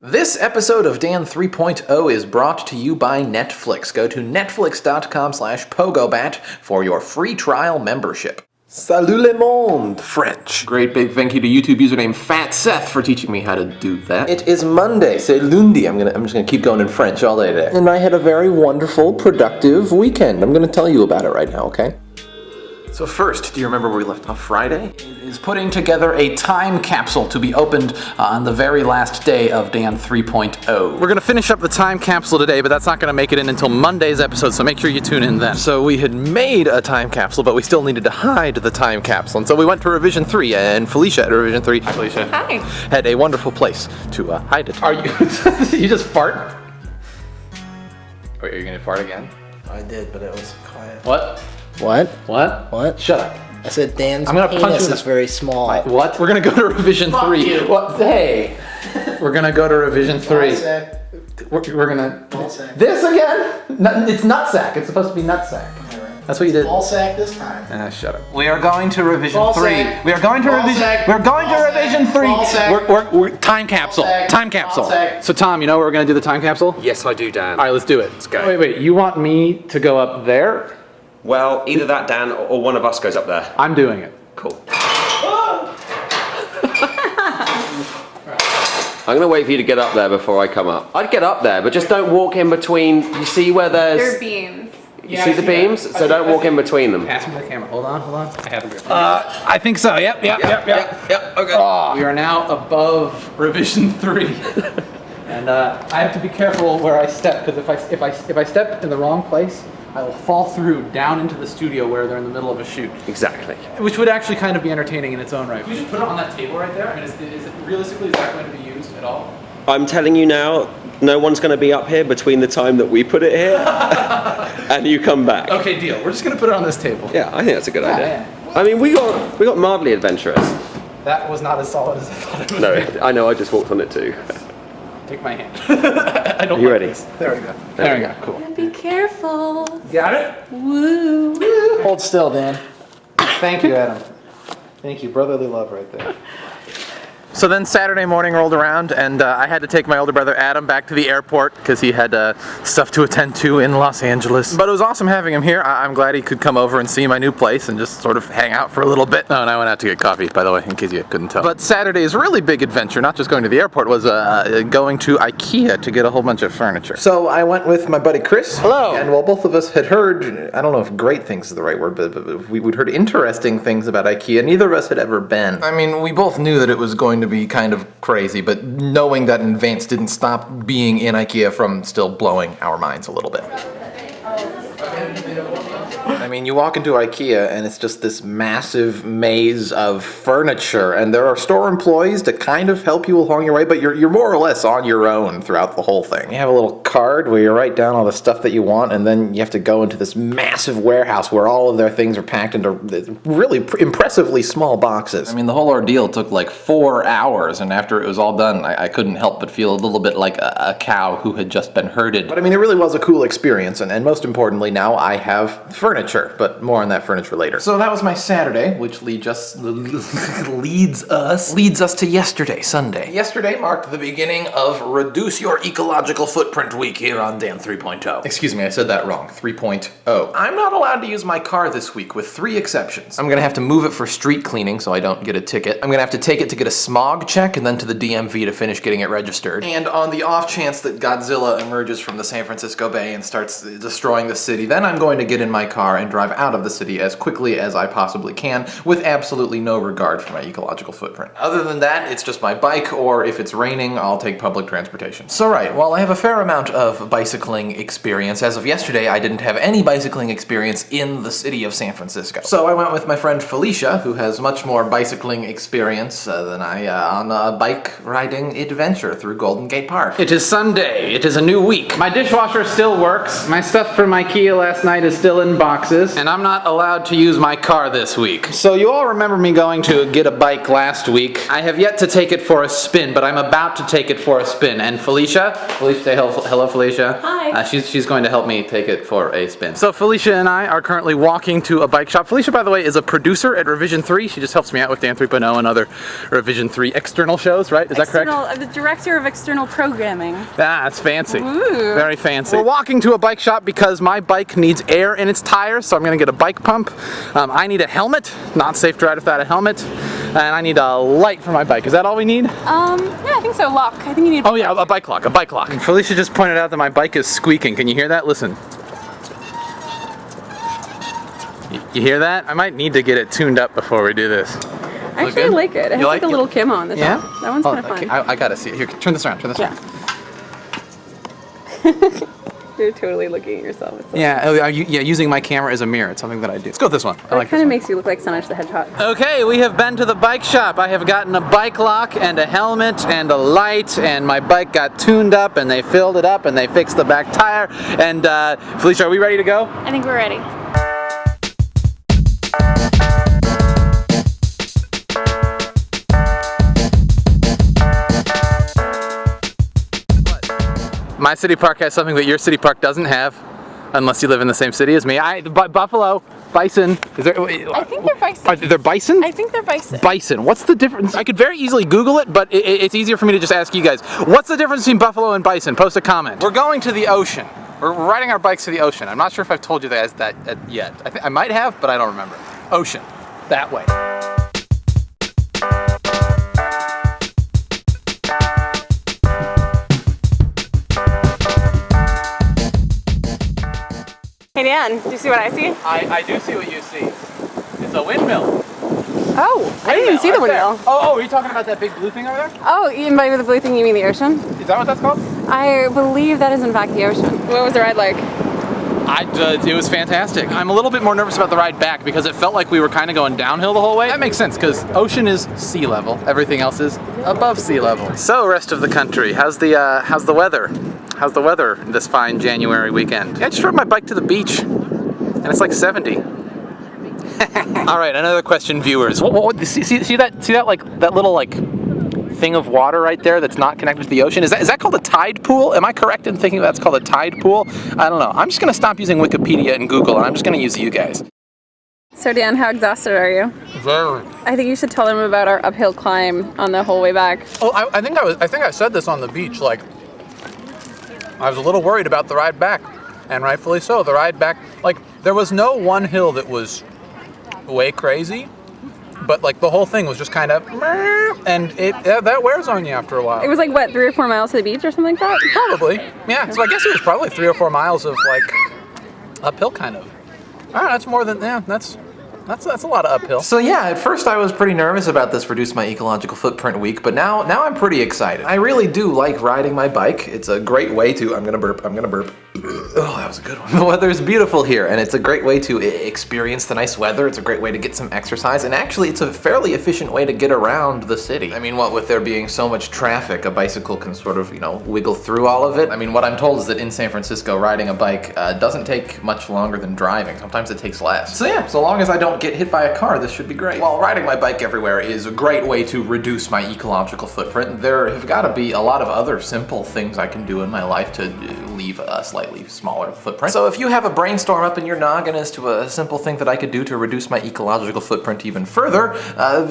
This episode of Dan 3.0 is brought to you by Netflix. Go to netflix.com/pogobat for your free trial membership. Salut le monde, French. Great big thank you to YouTube username Fat Seth for teaching me how to do that. It is Monday, c'est lundi. I'm just gonna keep going in French all day today. And I had a very wonderful, productive weekend. I'm gonna tell you about it right now, okay? So first, do you remember where we left off Friday? It is putting together a time capsule to be opened on the very last day of Dan 3.0. We're gonna finish up the time capsule today, but that's not gonna make it in until Monday's episode, so make sure you tune in then. So we had made a time capsule, but we still needed to hide the time capsule, and so we went to Revision 3, and Felicia at Revision 3, hi Felicia, Hi. had a wonderful place to hide it. Are you, you just fart? Wait, are you gonna fart again? I did, but it was quiet. What? What? What? What? Shut up. I said Dan's I'm gonna punch penis you in is very small. What? We're gonna go to Revision 3. you. What? Hey! We're gonna go to Revision 3. We're gonna... Ballsack. This again? It's nutsack. It's supposed to be nutsack. That's what you did. Ballsack this time. Shut up. We are going to Revision 3. Ballsack. We are going to Revision... Ballsack. We're going to Ballsack. Revision 3. Ballsack. We're time capsule. Ballsack. Time capsule. Ballsack. So Tom, you know where we're gonna do the time capsule? Yes, I do, Dan. All right, let's do it. Let's go. Wait. You want me to go up there? Well, either that, Dan, or one of us goes up there. I'm doing it. Cool. I'm going to wait for you to get up there before I come up. I'd get up there, but just don't walk in between. You see where there's... They're beams. You see the beams? So don't walk in between them. Pass me the camera. Hold on. I have it. I think so. Yep. Okay. We are now above Revision 3. And I have to be careful where I step, because if I step in the wrong place, I will fall through down into the studio where they're in the middle of a shoot. Exactly. Which would actually kind of be entertaining in its own right. Can we just put it on that table right there? I mean, is it realistically, is that going to be used at all? I'm telling you now, no one's going to be up here between the time that we put it here and you come back. Okay, deal. We're just going to put it on this table. Yeah, I think that's a good idea. Yeah. I mean, we got mildly adventurous. That was not as solid as I thought it would No, be. I know, I just walked on it too. Take my hand. I don't You like ready? this. There we go. There we go. Cool. Be careful. Got it? Woo. Hold still, Dan. Thank you, Adam. Thank you. Brotherly love right there. So then Saturday morning rolled around, and I had to take my older brother Adam back to the airport because he had stuff to attend to in Los Angeles. But it was awesome having him here. I'm glad he could come over and see my new place and just sort of hang out for a little bit. Oh, and I went out to get coffee, by the way, in case you couldn't tell. But Saturday's really big adventure, not just going to the airport, was going to IKEA to get a whole bunch of furniture. So I went with my buddy Chris. Hello. And while both of us had heard, I don't know if great things is the right word, but we'd heard interesting things about IKEA, neither of us had ever been. I mean, we both knew that it was going to be kind of crazy, but knowing that in advance didn't stop being in IKEA from still blowing our minds a little bit. I mean, you walk into IKEA and it's just this massive maze of furniture, and there are store employees to kind of help you along your way, but you're more or less on your own throughout the whole thing. You have a little card where you write down all the stuff that you want, and then you have to go into this massive warehouse where all of their things are packed into really impressively small boxes. I mean, the whole ordeal took like 4 hours, and after it was all done, I couldn't help but feel a little bit like a cow who had just been herded. But I mean, it really was a cool experience, and most importantly, now I have furniture, but more on that furniture later. So that was my Saturday, which leads us to yesterday, Sunday. Yesterday marked the beginning of Reduce Your Ecological Footprint Week here on Dan 3.0. Excuse me, I said that wrong, 3.0. I'm not allowed to use my car this week with 3 exceptions. I'm gonna have to move it for street cleaning so I don't get a ticket. I'm gonna have to take it to get a smog check and then to the DMV to finish getting it registered. And on the off chance that Godzilla emerges from the San Francisco Bay and starts destroying the city, then I'm going to get in my car and drive out of the city as quickly as I possibly can with absolutely no regard for my ecological footprint. Other than that, it's just my bike, or if it's raining, I'll take public transportation. So right, while I have a fair amount of bicycling experience, as of yesterday I didn't have any bicycling experience in the city of San Francisco. So I went with my friend Felicia, who has much more bicycling experience than I on a bike riding adventure through Golden Gate Park. It is Sunday. It is a new week. My dishwasher still works. My stuff from IKEA last night is still in box boxes, and I'm not allowed to use my car this week. So you all remember me going to get a bike last week. I have yet to take it for a spin, but I'm about to take it for a spin. And Felicia, say hello, Felicia. Hi. She's going to help me take it for a spin. So Felicia and I are currently walking to a bike shop. Felicia, by the way, is a producer at Revision 3. She just helps me out with Dan 3.0 and other Revision 3 external shows, right? Is that correct? I'm the director of external programming. Ah, that's fancy. Ooh. Very fancy. We're walking to a bike shop because my bike needs air in its tires, so I'm gonna get a bike pump. I need a helmet, not safe to ride without a helmet, and I need a light for my bike. Is that all we need? Yeah, I think so. Lock. I think you need. Oh yeah, a bike lock, And Felicia just pointed out that my bike is squeaking. Can you hear that? Listen. You hear that? I might need to get it tuned up before we do this. I actually like it. It has like a little camo on this Yeah? one. That one's kind of fun. Okay. I gotta see it. Here, turn this around. Yeah. You're totally looking at yourself. It's using my camera as a mirror. It's something that I do. Let's go with this one. I like it kind this of one. makes you look like Sonic the Hedgehog. Okay, we have been to the bike shop. I have gotten a bike lock and a helmet and a light, and my bike got tuned up, and they filled it up, and they fixed the back tire. And Felicia, are we ready to go? I think we're ready. My city park has something that your city park doesn't have, unless you live in the same city as me. Buffalo, bison. Is there? I think they're bison. Are there bison? I think they're bison. Bison. What's the difference? I could very easily Google it, but it's easier for me to just ask you guys. What's the difference between buffalo and bison? Post a comment. We're going to the ocean. We're riding our bikes to the ocean. I'm not sure if I've told you that yet. I might have, but I don't remember. Ocean. That way. Hey Dan, do you see what I see? I do see what you see. It's a windmill. Oh, I didn't even see the windmill. Oh, are you talking about that big blue thing over there? Oh, by the blue thing you mean the ocean? Is that what that's called? I believe that is in fact the ocean. What was the ride like? It was fantastic. I'm a little bit more nervous about the ride back because it felt like we were kind of going downhill the whole way. That makes sense because ocean is sea level. Everything else is above sea level. So rest of the country, how's the weather? How's the weather this fine January weekend? Yeah, I just rode my bike to the beach and it's like 70. All right, another question, viewers. See that like that little like thing of water right there that's not connected to the ocean? Is that called a tide pool? Am I correct in thinking that's called a tide pool? I don't know. I'm just gonna stop using Wikipedia and Google, and I'm just gonna use you guys. So Dan, how exhausted are you? Very. I think you should tell them about our uphill climb on the whole way back. Oh, I think I said this on the beach. Like, I was a little worried about the ride back, and rightfully so. The ride back, like, there was no one hill that was way crazy. But like the whole thing was just kind of, and that wears on you after a while. It was like what, 3 or 4 miles to the beach or something like that? Probably, yeah. So I guess it was probably 3 or 4 miles of like uphill kind of. All right, that's more than That's a lot of uphill. So yeah, at first I was pretty nervous about this Reduce My Ecological Footprint week, but now I'm pretty excited. I really do like riding my bike. It's a great way to, I'm gonna burp. Oh, that was a good one. The weather's beautiful here, and it's a great way to experience the nice weather. It's a great way to get some exercise, and actually it's a fairly efficient way to get around the city. I mean, what with there being so much traffic, a bicycle can sort of, wiggle through all of it. I mean, what I'm told is that in San Francisco, riding a bike doesn't take much longer than driving. Sometimes it takes less. So yeah, so long as I don't get hit by a car, this should be great. While riding my bike everywhere is a great way to reduce my ecological footprint, there have got to be a lot of other simple things I can do in my life to leave a slightly smaller footprint. So if you have a brainstorm up in your noggin as to a simple thing that I could do to reduce my ecological footprint even further,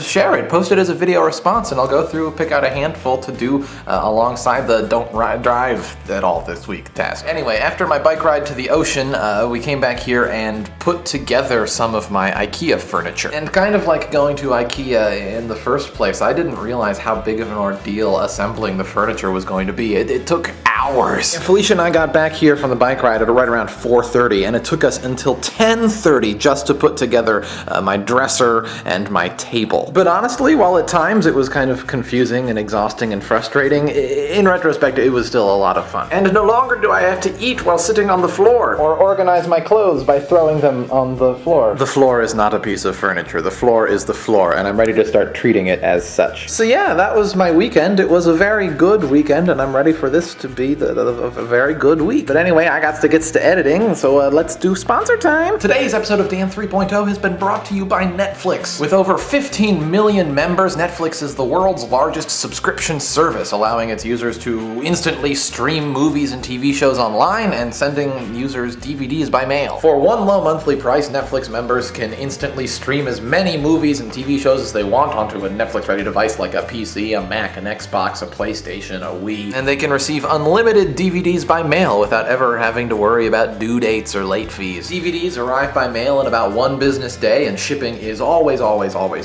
share it, post it as a video response, and I'll go through, pick out a handful to do alongside the don't drive at all this week task. Anyway, after my bike ride to the ocean, we came back here and put together some of my IKEA furniture. And kind of like going to IKEA in the first place, I didn't realize how big of an ordeal assembling the furniture was going to be. It took hours. And Felicia and I got back here from the bike ride at right around 4:30, and it took us until 10:30 just to put together my dresser and my table. But honestly, while at times it was kind of confusing and exhausting and frustrating, in retrospect it was still a lot of fun. And no longer do I have to eat while sitting on the floor, or organize my clothes by throwing them on the floor. The floor is not a piece of furniture. The floor is the floor, and I'm ready to start treating it as such. So yeah, that was my weekend. It was a very good weekend, and I'm ready for this to be a very good week. But anyway, I got to get to editing, so let's do sponsor time. Today's episode of Dan 3.0 has been brought to you by Netflix. With over 15 million members, Netflix is the world's largest subscription service, allowing its users to instantly stream movies and TV shows online and sending users DVDs by mail. For one low monthly price, Netflix members can instantly stream as many movies and TV shows as they want onto a Netflix-ready device like a PC, a Mac, an Xbox, a PlayStation, a Wii. And they can receive unlimited DVDs by mail without ever having to worry about due dates or late fees. DVDs arrive by mail in about 1 business day, and shipping is always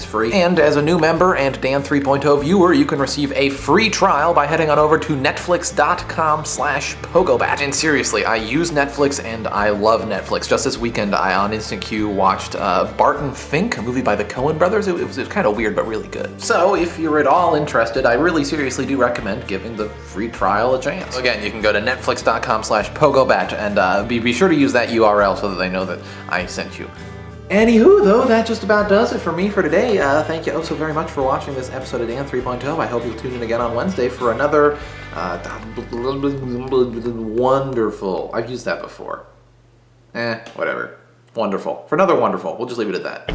free. And as a new member and Dan 3.0 viewer, you can receive a free trial by heading on over to netflix.com/pogobat. And seriously, I use Netflix and I love Netflix. Just this weekend, I on Instant Queue watched Barton Fink, a movie by the Coen brothers. It was kind of weird, but really good. So if you're at all interested, I really seriously do recommend giving the free trial a chance. Again, you can go to netflix.com/pogobat and be sure to use that URL so that they know that I sent you. Anywho, though, that just about does it for me for today. Thank you oh so very much for watching this episode of Dan 3.0. I hope you'll tune in again on Wednesday for another wonderful. I've used that before. Whatever. Wonderful. For another wonderful. We'll just leave it at that.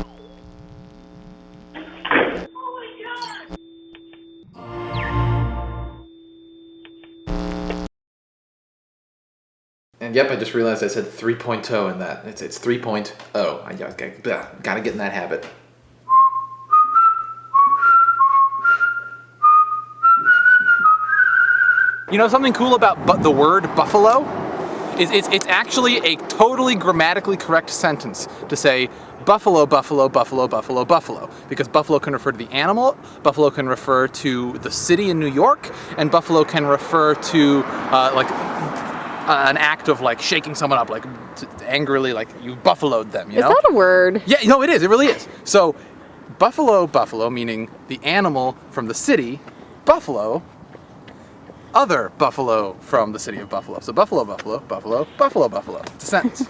And yep, I just realized I said 3.0 in that. It's 3.0. I gotta get in that habit. You know something cool about the word buffalo? It's actually a totally grammatically correct sentence to say buffalo, buffalo, buffalo, buffalo, buffalo. Because buffalo can refer to the animal, buffalo can refer to the city in New York, and buffalo can refer to an act of like shaking someone up, like angrily, like you buffaloed them, you know? Is that a word? Yeah, no, it is, it really is. So buffalo, buffalo, meaning the animal from the city, buffalo, other buffalo from the city of Buffalo. So buffalo, buffalo, buffalo, buffalo, buffalo. It's a sentence.